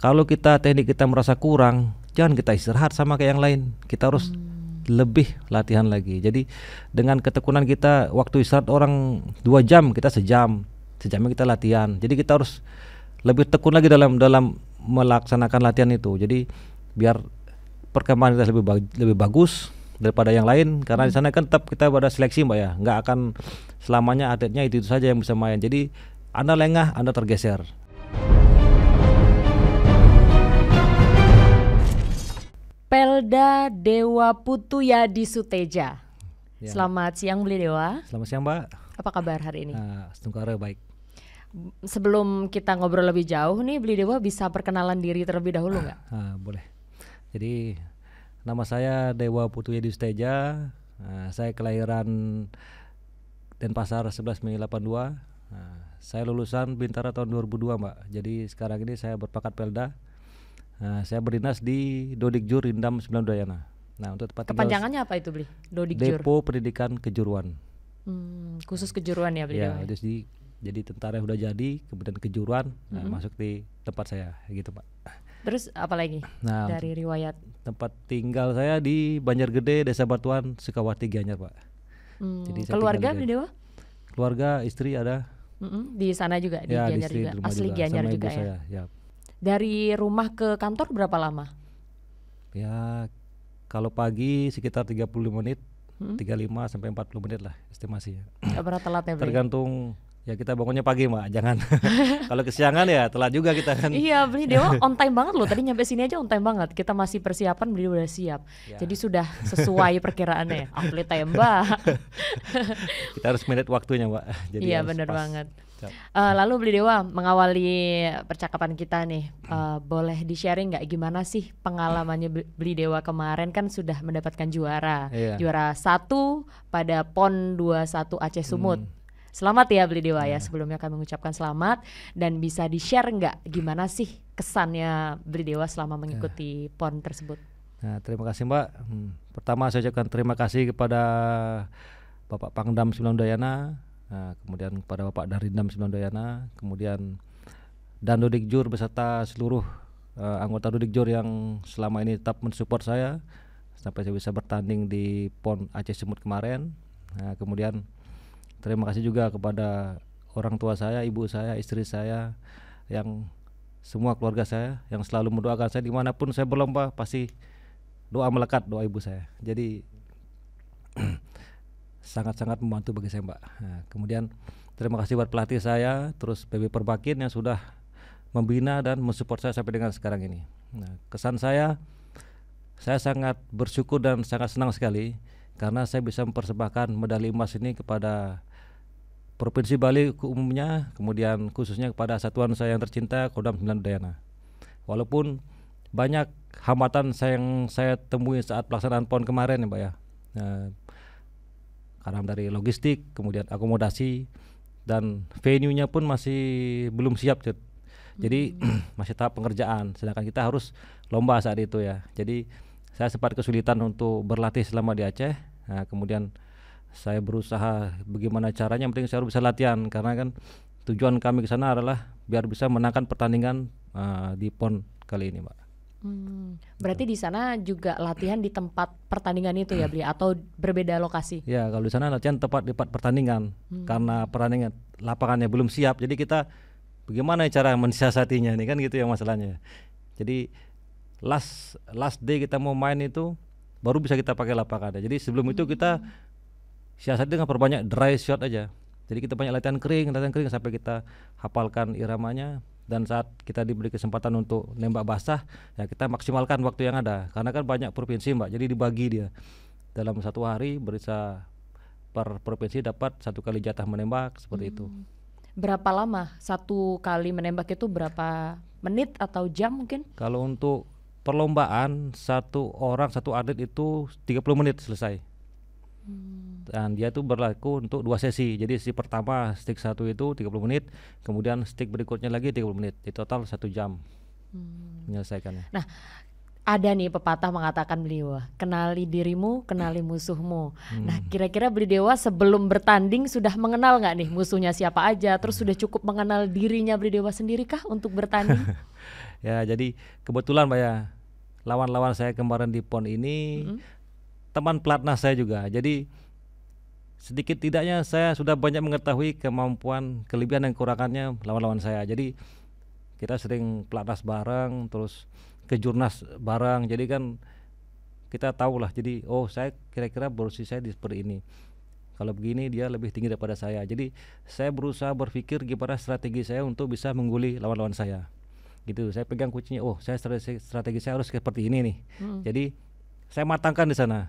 Kalau teknik kita merasa kurang, jangan kita istirahat sama kayak yang lain. Kita harus lebih latihan lagi. Jadi dengan ketekunan kita, waktu istirahat orang 2 jam, kita sejamnya kita latihan. Jadi kita harus lebih tekun lagi dalam melaksanakan latihan itu. Jadi biar perkembangan kita lebih bagus daripada yang lain, karena di sana kan tetap kita pada seleksi Mbak ya, nggak akan selamanya atletnya itu saja yang bisa main. Jadi Anda lengah, Anda tergeser. Pelda Dewa Putuyadi Suteja. Ya. Selamat siang Beli Dewa. Selamat siang Mbak. Apa kabar hari ini? Setungkara baik. Sebelum kita ngobrol lebih jauh nih, Beli Dewa bisa perkenalan diri terlebih dahulu nggak? Boleh. Jadi nama saya Dewa Putuyadi Suteja. Saya kelahiran Denpasar 11 Mei 82. Saya lulusan Bintara tahun 2002 Mbak. Jadi sekarang ini saya berpangkat Pelda. Saya berdinas di Dodikjur Indam 9 Udayana. Nah, untuk tempat kepanjangannya apa itu Beli? Dodikjur. Depo Pendidikan Kejuruan. Khusus kejuruan ya Beli Dewa. Jadi tentara yang udah jadi, kemudian kejuruan, masuk di tempat saya, gitu Pak. Terus apa lagi dari riwayat? Tempat tinggal saya di Banjargede, Desa Batuan, Sukawati, Gianyar Pak. Jadi keluarga Beli Dewa? Keluarga, istri ada. Di sana juga, di Gianyar juga. Asli Gianyar juga ya? Saya, ya. Dari rumah ke kantor berapa lama? Ya kalau pagi sekitar 35 menit, 35 sampai 40 menit lah estimasinya. Gak pernah telat ya Beli? Tergantung, ya kita bangunnya pagi Mbak, jangan kalau kesiangan ya telat juga kita kan. Iya Beli Dewa on time banget loh, tadi nyampe sini aja on time banget. Kita masih persiapan, Beli udah siap ya. Jadi sudah sesuai perkiraannya. Atlet tembak. Kita harus manage waktunya Mbak. Jadi iya benar banget. Lalu Beli Dewa, mengawali percakapan kita nih, boleh di-sharing nggak gimana sih pengalamannya Beli Dewa kemarin? Kan sudah mendapatkan juara 1 pada PON 21 Aceh Sumut. Selamat ya Beli Dewa ya, sebelumnya kami mengucapkan selamat. Dan bisa di-share nggak gimana sih kesannya Beli Dewa selama mengikuti PON tersebut? Nah, terima kasih Mbak. Pertama saya ucapkan terima kasih kepada Bapak Pangdam 9 Udayana, kemudian kepada Bapak Darindam 9 Udayana, kemudian dan Dodikjur beserta seluruh anggota Dodikjur yang selama ini tetap mensupport saya sampai saya bisa bertanding di PON Aceh Sumut kemarin. Kemudian terima kasih juga kepada orang tua saya, ibu saya, istri saya, yang semua keluarga saya yang selalu mendoakan saya dimanapun saya berlomba, pasti doa melekat, doa ibu saya. Jadi sangat-sangat membantu bagi saya Mbak. Kemudian terima kasih buat pelatih saya, terus PB Perbakin yang sudah membina dan mensupport saya sampai dengan sekarang ini. Kesan saya sangat bersyukur dan sangat senang sekali karena saya bisa mempersembahkan medali emas ini kepada Provinsi Bali umumnya, kemudian khususnya kepada satuan saya yang tercinta, Kodam 9 Udayana. Walaupun banyak hambatan yang saya temui saat pelaksanaan PON kemarin ya Mbak ya. Karena dari logistik, kemudian akomodasi, dan venue-nya pun masih belum siap. Jadi masih tahap pengerjaan, sedangkan kita harus lomba saat itu ya. Jadi saya sempat kesulitan untuk berlatih selama di Aceh. Kemudian saya berusaha bagaimana caranya, yang penting saya harus bisa latihan, karena kan tujuan kami ke sana adalah biar bisa menangkan pertandingan di PON kali ini Mbak. Berarti di sana juga latihan di tempat pertandingan itu ya Beli, atau berbeda lokasi? Ya kalau di sana latihan tepat di tempat pertandingan, karena pertandingan lapangannya belum siap. Jadi kita bagaimana cara mensiasatinya nih kan gitu ya masalahnya. Jadi last day kita mau main itu baru bisa kita pakai lapangannya. Jadi sebelum itu kita siasat dengan perbanyak dry shot aja. Jadi kita banyak latihan kering sampai kita hafalkan iramanya. Dan saat kita diberi kesempatan untuk nembak basah, ya kita maksimalkan waktu yang ada. Karena kan banyak provinsi Mbak, jadi dibagi dia. Dalam satu hari bisa per provinsi dapat 1 kali jatah menembak, seperti itu. Berapa lama satu kali menembak itu, berapa menit atau jam mungkin? Kalau untuk perlombaan, satu atlet itu 30 menit selesai. Dan dia itu berlaku untuk 2 sesi. Jadi sesi pertama stick 1 itu 30 menit, kemudian stick berikutnya lagi 30 menit. Di total 1 jam menyelesaikannya. Nah, Ada nih pepatah mengatakan Beli Dewa, kenali dirimu, kenali musuhmu. Nah kira-kira Beli Dewa sebelum bertanding sudah mengenal nggak nih musuhnya siapa aja? Terus sudah cukup mengenal dirinya Beli Dewa sendiri kah untuk bertanding? Ya jadi kebetulan Mbak ya, lawan-lawan saya kemarin di PON ini teman pelatnas saya juga. Jadi sedikit tidaknya saya sudah banyak mengetahui kemampuan, kelebihan dan kekurangannya lawan-lawan saya. Jadi kita sering pelatnas bareng, terus ke jurnas bareng. Jadi kan kita tahu lah. Jadi saya kira-kira posisi saya seperti ini. Kalau begini dia lebih tinggi daripada saya. Jadi saya berusaha berpikir gimana strategi saya untuk bisa mengguli lawan-lawan saya. Gitu. Saya pegang kuncinya. Saya strategi saya harus seperti ini nih. Jadi saya matangkan di sana.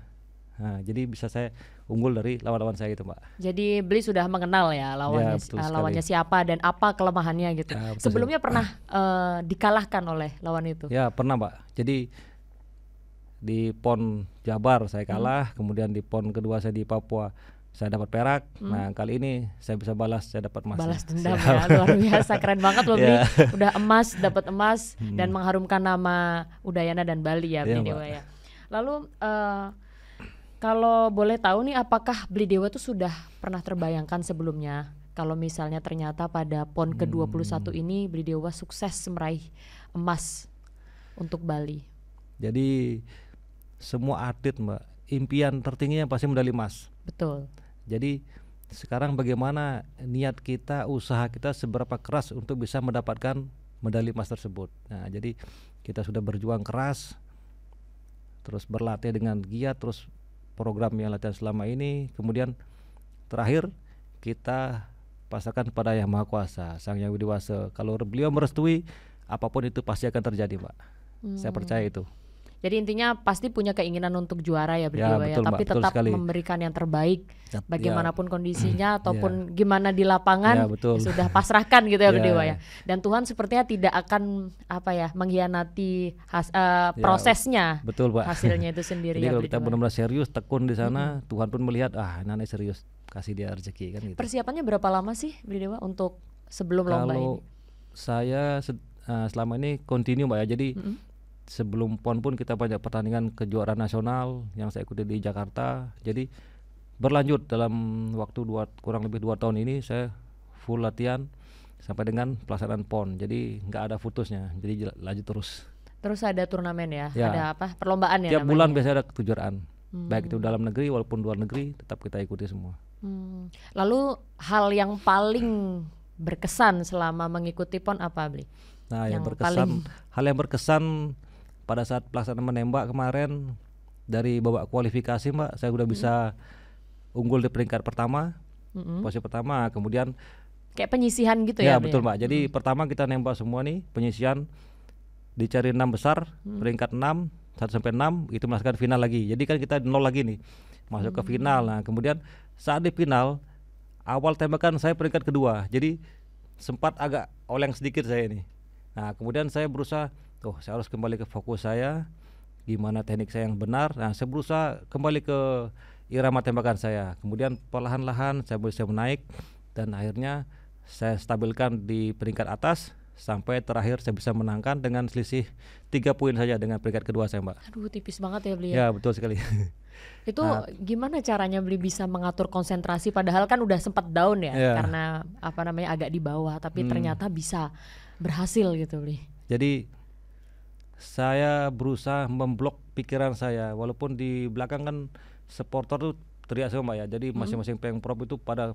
Nah, jadi bisa saya unggul dari lawan-lawan saya itu, Mbak. Jadi Beli sudah mengenal ya lawannya siapa dan apa kelemahannya gitu. Ya, sebelumnya pernah dikalahkan oleh lawan itu? Ya pernah, Mbak. Jadi di PON Jabar saya kalah, kemudian di PON kedua saya di Papua saya dapat perak. Nah kali ini saya bisa balas, saya dapat emas. Balas dendam ya, luar biasa, keren banget loh Beli. Udah emas, dapat emas dan mengharumkan nama Udayana dan Bali ya, Beli Dewa ya. Lalu kalau boleh tahu nih, apakah Beli Dewa tuh sudah pernah terbayangkan sebelumnya kalau misalnya ternyata pada PON ke-21 ini Beli Dewa sukses meraih emas untuk Bali? Jadi semua atlet Mbak, impian tertingginya pasti medali emas. Betul. Jadi sekarang bagaimana niat kita, usaha kita seberapa keras untuk bisa mendapatkan medali emas tersebut. Nah jadi kita sudah berjuang keras, terus berlatih dengan giat, terus program yang latihan selama ini, kemudian terakhir kita pasrahkan kepada Yang Maha Kuasa, Sang Yang Widi Wasa. Kalau beliau merestui, apapun itu pasti akan terjadi, Mbak. Saya percaya itu. Jadi intinya pasti punya keinginan untuk juara ya Beli Dewa ya, tapi tetap memberikan yang terbaik bagaimanapun kondisinya ataupun gimana di lapangan, sudah pasrahkan gitu ya Beli Dewa ya. Dan Tuhan sepertinya tidak akan mengkhianati prosesnya, betul, Pak. Hasilnya itu sendiri. Jadi ya, kalau kita benar-benar serius, tekun di sana, Tuhan pun melihat ini serius, kasih dia rezeki kan gitu. Persiapannya berapa lama sih Beli Dewa untuk sebelum lomba ini? Kalau saya selama ini continue Mbak ya, jadi sebelum PON pun kita banyak pertandingan kejuaraan nasional yang saya ikuti di Jakarta. Jadi berlanjut dalam waktu kurang lebih 2 tahun ini saya full latihan sampai dengan pelaksanaan PON. Jadi nggak ada putusnya, jadi lanjut terus. Terus ada turnamen ya? Ada perlombaan ya? Tiap bulan biasanya ada kejuaraan, baik itu dalam negeri walaupun luar negeri, tetap kita ikuti semua. Lalu hal yang paling berkesan selama mengikuti PON apa, Bli? Nah, hal yang berkesan pada saat pelaksanaan menembak kemarin, dari babak kualifikasi Mbak, saya udah bisa unggul di peringkat pertama, posisi pertama. Kemudian kayak penyisihan gitu ya? Ya betul Mbak. Jadi pertama kita nembak semua nih, penyisihan, dicari 6 besar, peringkat 6, 1-6 itu masukkan final lagi. Jadi kan kita 0 lagi nih, masuk ke final. Nah kemudian saat di final, awal tembakan saya peringkat kedua, jadi sempat agak oleng sedikit saya ini. Nah kemudian saya berusaha, saya harus kembali ke fokus saya, gimana teknik saya yang benar. Nah saya berusaha kembali ke irama tembakan saya. Kemudian perlahan-lahan saya bisa menaik dan akhirnya saya stabilkan di peringkat atas sampai terakhir saya bisa menangkan dengan selisih 3 poin saja dengan peringkat kedua saya Mbak. Aduh tipis banget ya Bli. Ya betul sekali. Itu gimana caranya Bli bisa mengatur konsentrasi padahal kan udah sempat down ya, karena agak di bawah, tapi ternyata bisa berhasil gitu Bli. Jadi saya berusaha memblok pikiran saya, walaupun di belakang kan supporter tuh teriak semua Mbak ya. Jadi masing-masing pengprov itu pada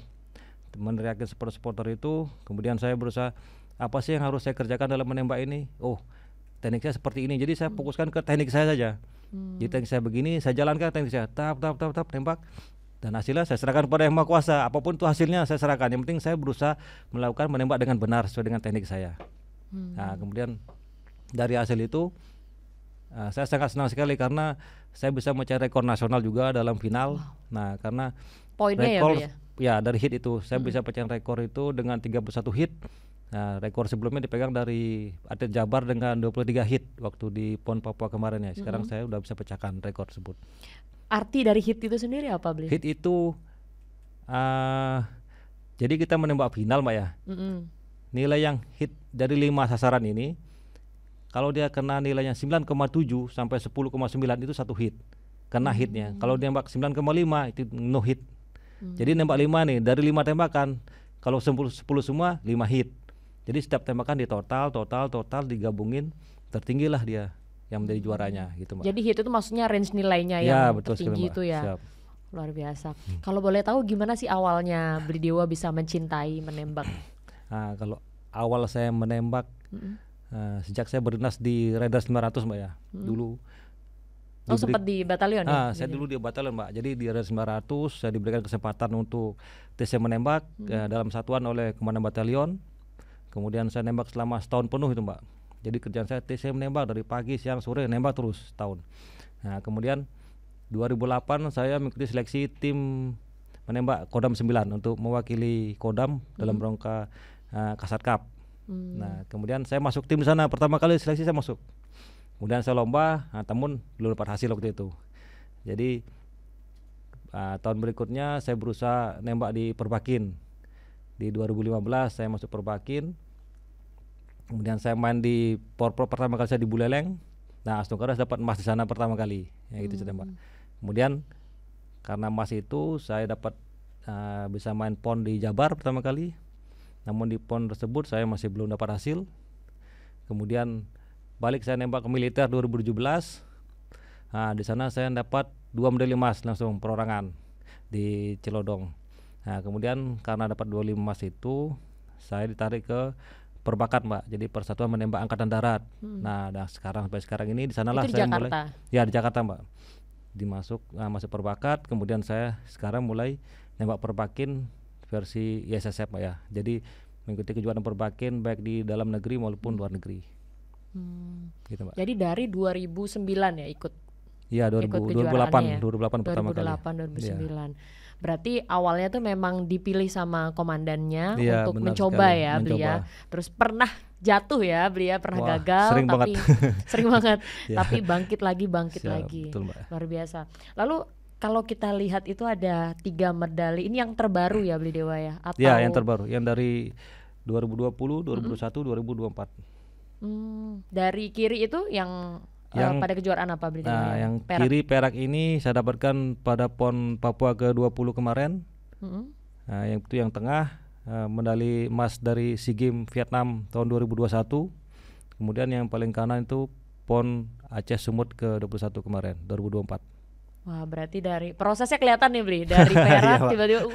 meneriakin supporter itu. Kemudian saya berusaha, apa sih yang harus saya kerjakan dalam menembak ini? Teknik saya seperti ini. Jadi saya fokuskan ke teknik saya saja. Jadi teknik saya begini, saya jalankan teknik saya, tap tembak. Dan hasilnya saya serahkan kepada Yang Maha Kuasa. Apapun itu hasilnya saya serahkan. Yang penting saya berusaha melakukan menembak dengan benar sesuai dengan teknik saya. Nah kemudian dari hasil itu saya sangat senang sekali karena saya bisa mencari rekor nasional juga dalam final. Nah karena poinnya rekor dari hit itu saya bisa pecahkan rekor itu dengan 31 hit. Nah rekor sebelumnya dipegang dari atlet Jabar dengan 23 hit waktu di PON Papua kemarin ya. Sekarang saya udah bisa pecahkan rekor tersebut. Arti dari hit itu sendiri apa Bli? Hit itu jadi kita menembak final Mbak ya. Nilai yang hit dari 5 sasaran ini kalau dia kena nilainya 9,7 sampai 10,9 itu satu hit, kena hitnya. Kalau dia nembak 9,5 itu no hit. Jadi nembak 5 nih, dari 5 tembakan, kalau 10 semua 5 hit. Jadi setiap tembakan di total digabungin, tertinggilah dia yang menjadi juaranya gitu, Mbak. Jadi hit itu maksudnya range nilainya ya, yang betul tertinggi sekali, itu ya. Siap. Luar biasa. Kalau boleh tahu gimana sih awalnya Bli Dewa bisa mencintai menembak? Nah, kalau awal saya menembak sejak saya berdinas di Raiders 900, Mbak ya. Dulu sempat di batalion ya? Saya dulu di batalion, Mbak. Jadi di Raiders 900 saya diberikan kesempatan untuk tes menembak dalam satuan oleh komandan batalion. Kemudian saya nembak selama setahun penuh itu, Mbak. Jadi kerjaan saya tes menembak dari pagi, siang, sore, nembak terus setahun. Nah, kemudian 2008 saya mengikuti seleksi tim menembak Kodam 9 untuk mewakili Kodam dalam rangka Kasat Cup. Nah, kemudian saya masuk tim di sana, pertama kali seleksi saya masuk. Kemudian saya lomba, namun belum dapat hasil waktu itu. Jadi tahun berikutnya saya berusaha nembak di Perbakin. Di 2015 saya masuk Perbakin. Kemudian saya main di Porpro pertama kali saya di Buleleng. Nah, Astungkaras dapat emas di sana pertama kali. Ya gitu cerita, Mbak. Kemudian karena emas itu saya dapat bisa main PON di Jabar pertama kali. Namun di PON tersebut saya masih belum dapat hasil. Kemudian balik saya nembak ke militer 2017. Nah, di sana saya dapat 2 medali emas langsung perorangan di Celodong. Nah, kemudian karena dapat 2 emas itu saya ditarik ke Perbakat, Mbak. Jadi Persatuan Menembak Angkatan Darat. Nah, sampai sekarang ini di sanalah saya mulai. Ya, di Jakarta, Mbak. Masuk Perbakat, kemudian saya sekarang mulai nembak Perbakin versi ISSF, Mbak ya. Jadi mengikuti kejuaraan Perbakin baik di dalam negeri maupun luar negeri. Gitu, Mbak. Jadi dari 2009 ya ikut? Iya, 2008 pertama kali. 2009. Ya. Berarti awalnya tuh memang dipilih sama komandannya untuk sekali, mencoba ya, Bli ya. Terus pernah jatuh ya, Bli ya, pernah gagal, sering tapi sering banget, ya. Tapi bangkit lagi. Betul, Mbak. Luar biasa. Lalu kalau kita lihat itu ada 3 medali, ini yang terbaru ya, Bli Dewa ya? Atau... Ya, yang terbaru, yang dari 2020, 2021, 2024. Dari kiri itu yang pada kejuaraan apa, Bli Dewa? Nah, yang perak. Kiri perak ini saya dapatkan pada PON Papua ke-20 kemarin. Nah, yang itu yang tengah medali emas dari SEA Games Vietnam tahun 2021. Kemudian yang paling kanan itu PON Aceh Sumut ke-21 kemarin 2024. Wah, berarti dari prosesnya kelihatan nih, Bli. Dari perak tiba-tiba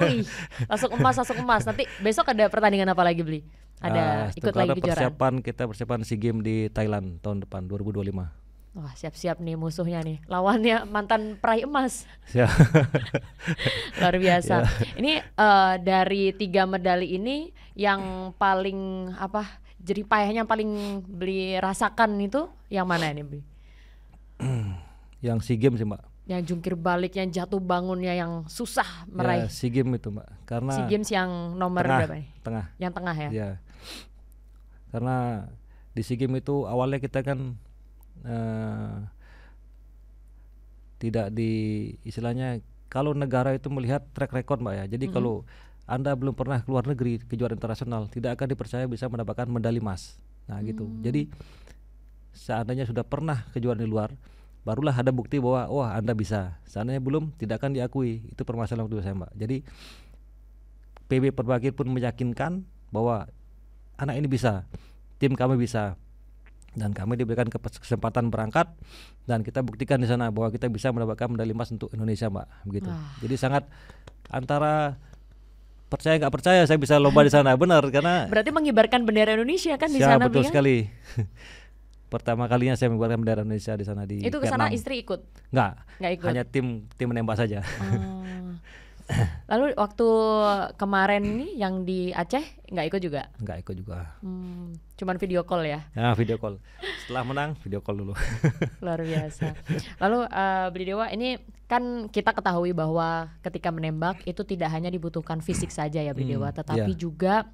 langsung emas. Nanti besok ada pertandingan apa lagi, Bli? Ada ikut lagi kejuaraan. Kita persiapan SEA Games di Thailand tahun depan 2025. Wah, siap-siap nih musuhnya nih. Lawannya mantan peraih emas. Luar biasa. Ini dari 3 medali ini yang paling jerih payahnya paling Bli rasakan itu yang mana ini, Bli? Yang SEA Games sih, Mbak. Yang jungkir balik, yang jatuh bangunnya, yang susah meraih. Ya, SEA Games itu, Mbak. Karena SEA Games yang nomor berapa nih? Tengah. Yang tengah ya? Ya. Karena di SEA Games itu awalnya kita kan tidak istilahnya kalau negara itu melihat track record, Mbak ya. Jadi kalau Anda belum pernah keluar negeri kejuaraan internasional, tidak akan dipercaya bisa mendapatkan medali emas. Nah, gitu. Jadi seandainya sudah pernah kejuaraan di luar, barulah ada bukti bahwa Anda bisa. Seandainya belum, tidak akan diakui. Itu permasalahan waktu saya, Mbak. Jadi PB Perbakin pun meyakinkan bahwa anak ini bisa, tim kami bisa, dan kami diberikan kesempatan berangkat dan kita buktikan di sana bahwa kita bisa mendapatkan medali emas untuk Indonesia, Mbak. Begitu. Jadi sangat antara percaya nggak percaya saya bisa lomba di sana, benar, karena berarti mengibarkan bendera Indonesia kan di sana, betul sekali. Pertama kalinya saya mengibarkan bendera Indonesia di sana di Itu ke sana istri ikut? Nggak ikut. Hanya tim menembak saja. Lalu waktu kemarin ini yang di Aceh nggak ikut juga? Nggak ikut juga. Cuman video call ya? Ya, video call. Setelah menang video call dulu. Luar biasa. Lalu Bli Dewa, ini kan kita ketahui bahwa ketika menembak itu tidak hanya dibutuhkan fisik saja ya, Bli Dewa, tetapi juga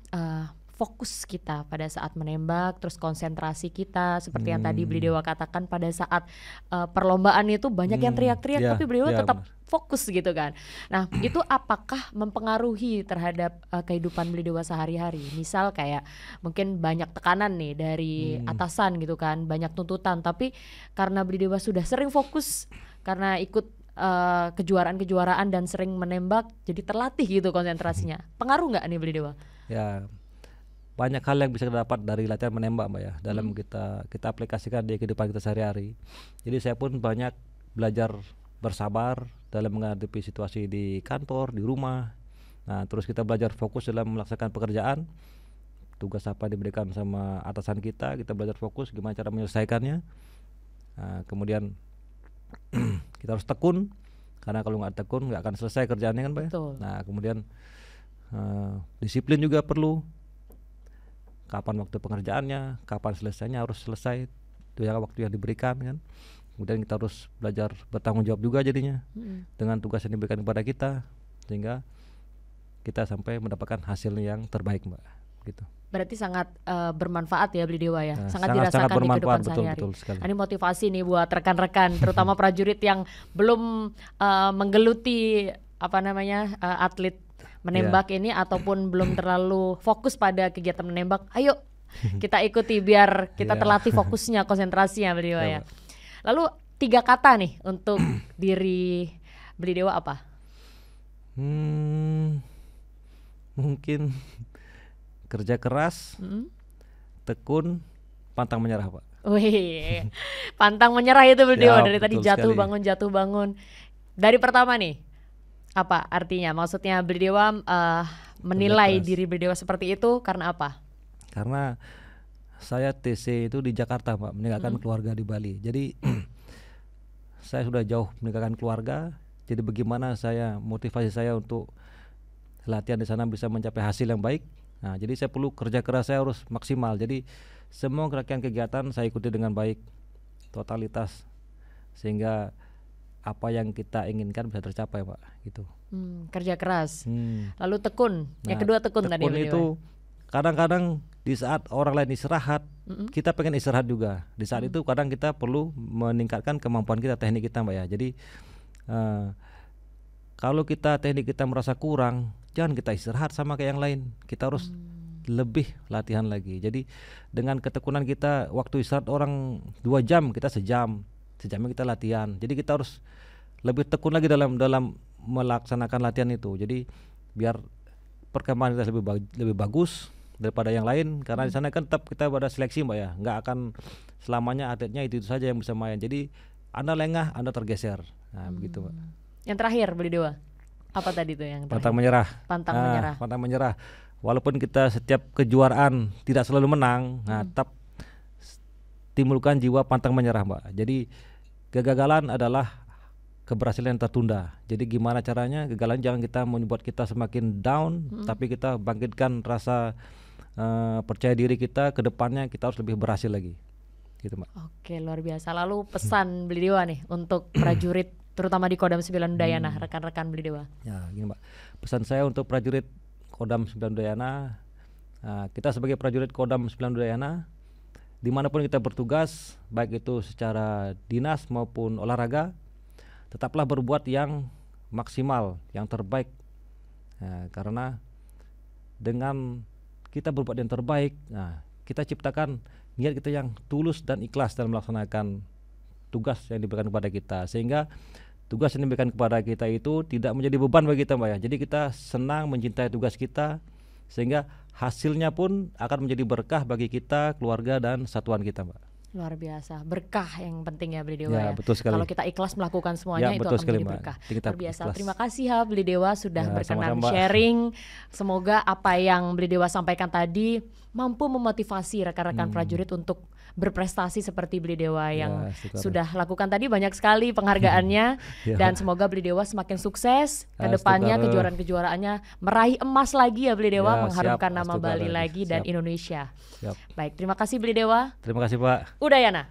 fokus kita pada saat menembak, terus konsentrasi kita seperti yang tadi Bli Dewa katakan pada saat perlombaan itu banyak yang teriak-teriak, tapi Bli Dewa tetap fokus gitu kan. Nah itu apakah mempengaruhi terhadap kehidupan Beli Dewa sehari-hari? Misal kayak mungkin banyak tekanan nih dari atasan gitu kan, banyak tuntutan, tapi karena Beli Dewa sudah sering fokus karena ikut kejuaraan-kejuaraan dan sering menembak, jadi terlatih gitu konsentrasinya. Pengaruh nggak nih Beli Dewa? Ya, banyak hal yang bisa kita dapat dari latihan menembak Mbak ya, dalam kita aplikasikan di kehidupan kita sehari-hari. Jadi saya pun banyak belajar bersabar dalam menghadapi situasi di kantor, di rumah. Nah, terus kita belajar fokus dalam melaksanakan pekerjaan. Tugas apa yang diberikan sama atasan kita belajar fokus gimana cara menyelesaikannya. Nah, kemudian kita harus tekun, karena kalau nggak tekun nggak akan selesai kerjaannya kan Pak ya. Nah kemudian disiplin juga perlu, kapan waktu pengerjaannya, kapan selesainya, harus selesai itu yang waktu yang diberikan kan. Kemudian kita harus belajar bertanggung jawab juga jadinya dengan tugas yang diberikan kepada kita, sehingga kita sampai mendapatkan hasil yang terbaik Mbak gitu. Berarti sangat bermanfaat ya Beli Dewa ya, sangat dirasakan di kehidupan sehari-hari. Ini motivasi nih buat rekan-rekan, terutama prajurit yang belum menggeluti atlet menembak ini ataupun belum terlalu fokus pada kegiatan menembak. Ayo kita ikuti biar kita terlatih fokusnya, konsentrasinya Beli Dewa ya. Lalu 3 kata nih untuk diri Beli Dewa apa? Mungkin kerja keras, tekun, pantang menyerah Pak. Wih, pantang menyerah itu Beli Dewa dari tadi jatuh sekali. bangun. Dari pertama nih, apa artinya? Maksudnya Beli Dewa menilai diri Beli Dewa seperti itu karena apa? Karena saya TC itu di Jakarta Pak, meninggalkan keluarga di Bali. Jadi saya sudah jauh meninggalkan keluarga. Jadi bagaimana motivasi saya untuk latihan di sana bisa mencapai hasil yang baik. Nah, jadi saya perlu kerja keras, saya harus maksimal. Jadi semua rangkaian kegiatan saya ikuti dengan baik, totalitas, sehingga apa yang kita inginkan bisa tercapai Pak gitu. Kerja keras. Lalu tekun. Yang kedua tekun tadi. Tekun itu kadang-kadang di saat orang lain istirahat, kita pengen istirahat juga. Di saat itu kadang kita perlu meningkatkan kemampuan kita, teknik kita Mbak ya. Jadi kalau teknik kita merasa kurang, jangan kita istirahat sama kayak yang lain. Kita harus lebih latihan lagi. Jadi dengan ketekunan kita, waktu istirahat orang 2 jam, kita sejamnya kita latihan. Jadi kita harus lebih tekun lagi dalam melaksanakan latihan itu. Jadi biar perkembangan kita lebih bagus daripada yang lain. Karena di sana kan tetap kita pada seleksi Mbak ya. Nggak akan selamanya atletnya itu saja yang bisa main. Jadi Anda lengah, Anda tergeser. Nah begitu Mbak. Yang terakhir Beli Dewa, apa tadi tuh yang terakhir? Pantang menyerah. Walaupun kita setiap kejuaraan tidak selalu menang, tetap timbulkan jiwa pantang menyerah Mbak. Jadi kegagalan adalah keberhasilan yang tertunda. Jadi gimana caranya kegagalan jangan kita membuat kita semakin down, tapi kita bangkitkan rasa percaya diri kita, ke depannya kita harus lebih berhasil lagi. Gitu Mbak. Oke, luar biasa. Lalu pesan Beli Dewa nih untuk prajurit terutama di Kodam 9 Udayana, rekan-rekan Beli Dewa. Ya, gini Mbak. Pesan saya untuk prajurit Kodam 9 Udayana, kita sebagai prajurit Kodam 9 Udayana, dimanapun kita bertugas, baik itu secara dinas maupun olahraga, tetaplah berbuat yang maksimal, yang terbaik. Karena dengan kita berbuat yang terbaik, kita ciptakan niat kita yang tulus dan ikhlas dalam melaksanakan tugas yang diberikan kepada kita, sehingga tugas yang diberikan kepada kita itu tidak menjadi beban bagi kita Mbak ya. Jadi kita senang mencintai tugas kita, sehingga hasilnya pun akan menjadi berkah bagi kita, keluarga dan satuan kita Mbak. Luar biasa, berkah yang penting ya Beli Dewa ya. Betul sekali. Kalau kita ikhlas melakukan semuanya itu akan menjadi berkah. Luar biasa. Ikhlas. Terima kasih ya Beli Dewa sudah berkenan sharing. Semoga apa yang Beli Dewa sampaikan tadi mampu memotivasi rekan-rekan prajurit untuk berprestasi seperti Beli Dewa yang sudah lakukan tadi. Banyak sekali penghargaannya dan semoga Beli Dewa semakin sukses ke depannya, kejuaraannya meraih emas lagi ya Beli Dewa, mengharumkan nama Bali lagi dan Indonesia. Baik, terima kasih Beli Dewa. Terima kasih Pak. Udayana.